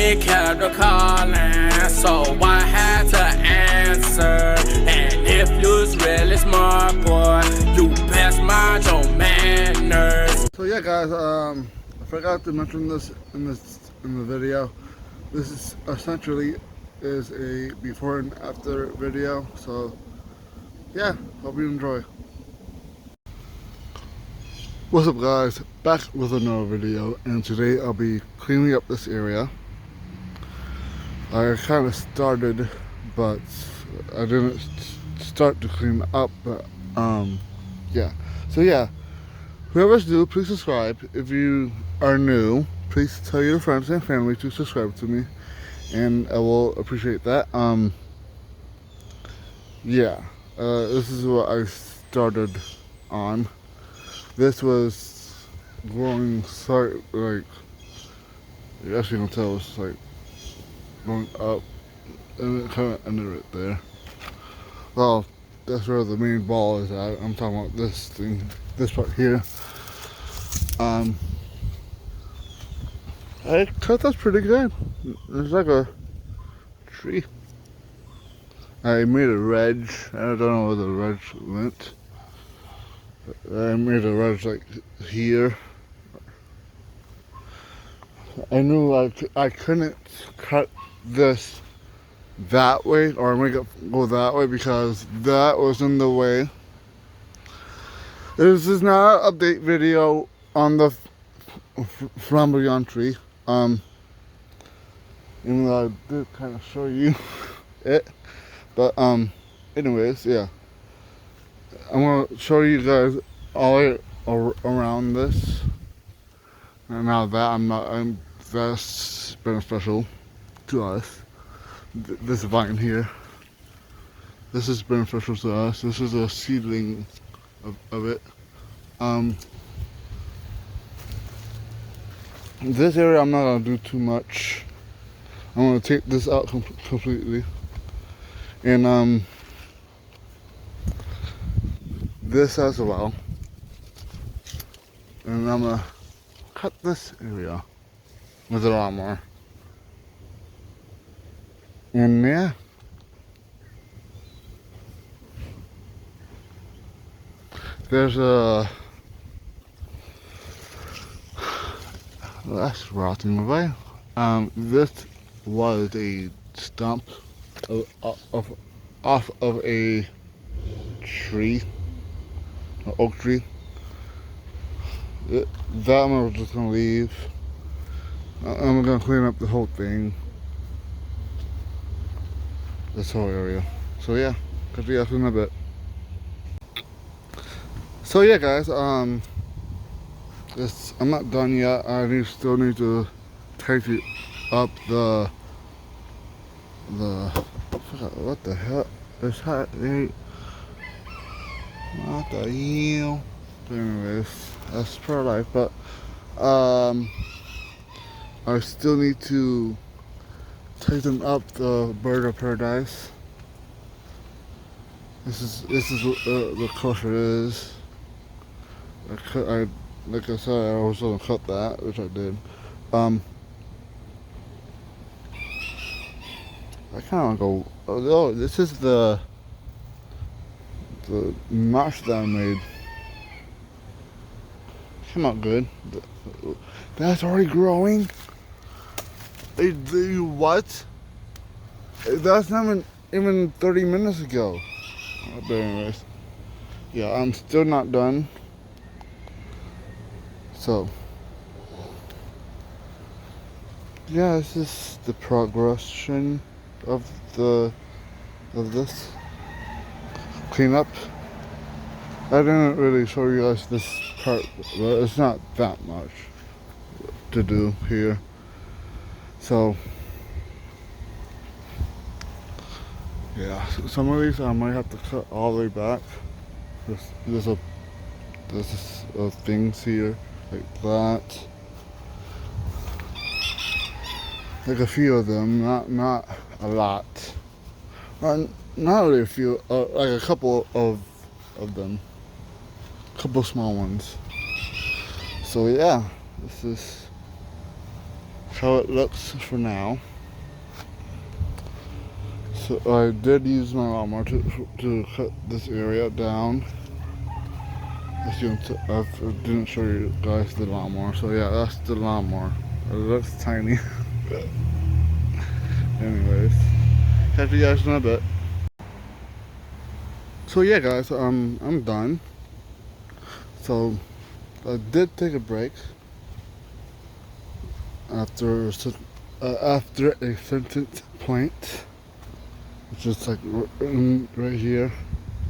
Somebody kept a calling, so I had to answer. And if you's really smart, boy, you best mind your manners. So yeah, guys, I forgot to mention this in the video. This is essentially is a before and after video. So yeah, hope you enjoy. What's up, guys? Back with another video, and today I'll be cleaning up this area. I kind of started, but I didn't start to clean up. But yeah. So yeah, whoever's new, please subscribe. If you are new, please tell your friends and family to subscribe to me, and I will appreciate that. Yeah, this is what I started on. This was growing like, as you can tell, it's like going up, and it kind of ended right there. Well, that's where the main ball is at. I'm talking about this thing, this part here. I cut that's pretty good. It's like a tree. I made a reg. I don't know where the reg went. I made a reg like here. I knew I couldn't cut this that way or make it go that way because that was in the way. This is not an update video on the flamboyant tree. Even though I did kind of show you it, but anyways, yeah. I'm gonna show you guys all the way around this. And now that that's beneficial to us. This vine here. This is beneficial to us. This is a seedling of it. This area I'm not gonna do too much. I'm gonna take this out completely. And this as well. And I'm gonna cut this area with a lawnmower. And yeah. There's a that's rotting away. This was a stump off of a tree, an oak tree. That one I was just gonna leave. I'm gonna clean up the whole thing, this whole area. So yeah, catch you guys in a bit. So yeah, guys, I'm not done yet. I still need to tighten up the what the hell is that? What the hell? Anyways, that's pro life, but I still need to tighten up the bird of paradise. This is what the closer is. Like I said, I was gonna cut that, which I did. I kind of go. Oh, this is the notch that I made. Came out good. That's already growing. What? That's not even 30 minutes ago. But anyways, yeah, I'm still not done. So, yeah, this is the progression of this cleanup. I didn't really show you guys this part, but it's not that much to do here. So, yeah, some of these I might have to cut all the way back. There's things here like that. Like a few of them, not a lot. Not really a few, like a couple of them. A couple small ones. So yeah, this is how it looks for now. So I did use my lawnmower to cut this area down. As you can I didn't show you guys the lawnmower, so yeah, that's the lawnmower. It looks tiny. Anyways, catch you guys in a bit. So yeah, guys, I'm done. So I did take a break after a certain point, which is like right here.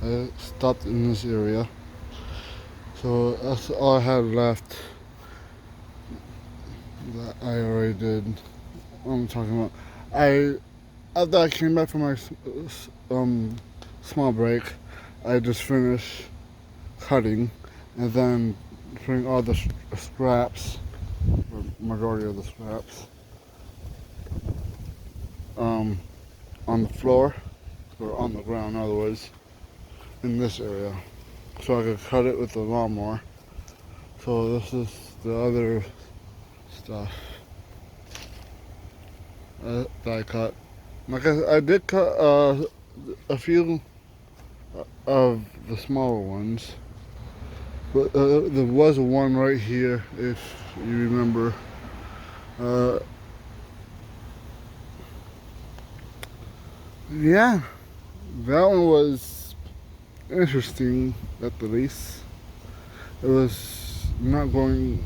I stopped in this area. So that's all I had left that I already did. What I'm talking about. After I came back from my small break, I just finished cutting and then putting all the scraps, or majority of the scraps, on the floor, or on the ground, in other words, in this area, so I could cut it with the lawnmower. So this is the other stuff that I cut. Like I did cut a few of the smaller ones, but there was one right here, if you remember. Yeah, that one was interesting at the least. It was not going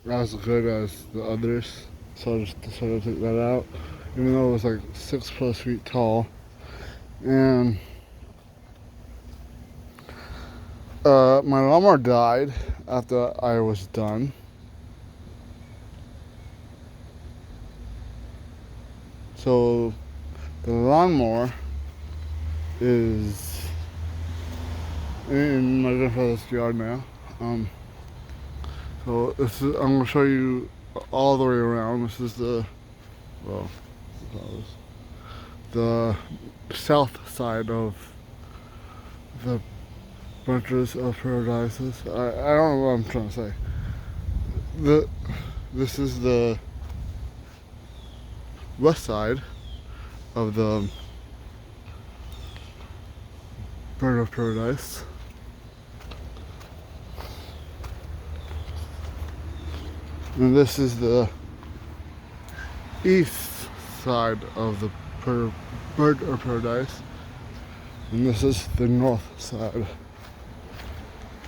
as good as the others, so I just decided to take that out, even though it was like 6+ feet tall. And my lawnmower died after I was done. So the lawnmower is in my grandfather's yard now. So this is, I'm gonna show you all the way around. This is the, well, the south side of the Bunches of Paradises. I don't know what I'm trying to say. This is the west side of the Bird of Paradise. And this is the east side of the Bird of Paradise. And this is the north side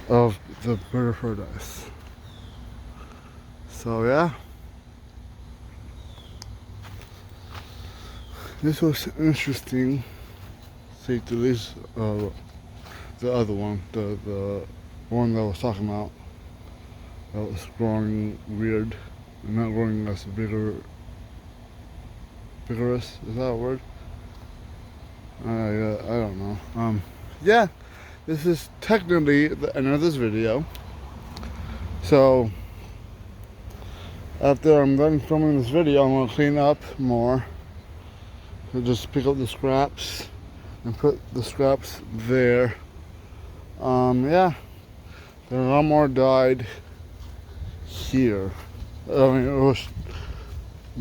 of the Bird of Paradise. So yeah, this was interesting, say the least. The other one, the one that I was talking about, that was growing weird, and not growing as vigorous. Is that a word? I don't know. Yeah, this is technically the end of this video. So after I'm done filming this video, I'm gonna clean up more. So just pick up the scraps and put the scraps there. Yeah, the lawnmower died here. I mean, it was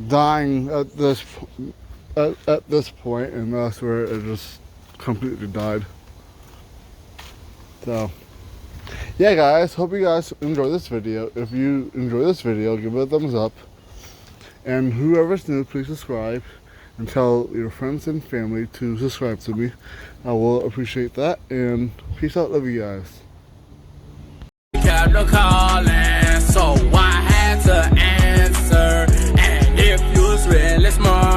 dying at this point, and that's where it just completely died. So yeah, guys, hope you guys enjoy this video. If you enjoy this video, give it a thumbs up, and whoever's new, please subscribe and tell your friends and family to subscribe to me. I will appreciate that, and peace out. Love you guys. Kept the calling, so I had to answer. And if you was really smart,